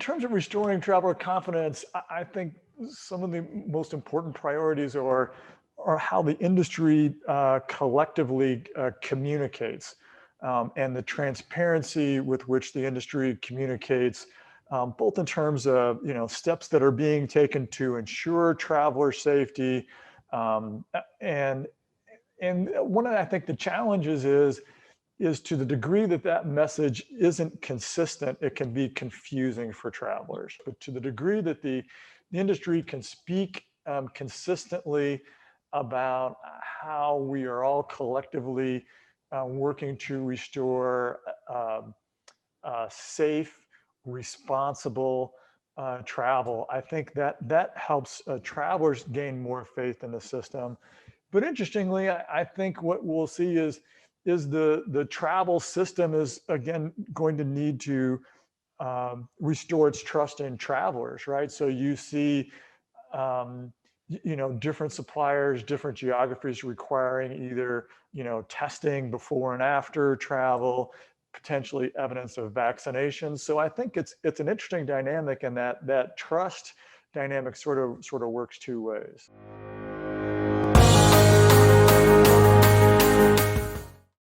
terms of restoring traveler confidence, I think some of the most important priorities are how the industry collectively communicates, and the transparency with which the industry communicates, both in terms of steps that are being taken to ensure traveler safety, and one of I think the challenges is to the degree that that message isn't consistent, it can be confusing for travelers. But to the degree that the industry can speak consistently about how we are all collectively working to restore safe, responsible travel, I think that helps travelers gain more faith in the system. But interestingly, I think what we'll see is the travel system is again going to need to restore its trust in travelers, right? So you see, different suppliers, different geographies requiring either testing before and after travel, potentially evidence of vaccination. So I think it's an interesting dynamic, and that trust dynamic sort of works two ways.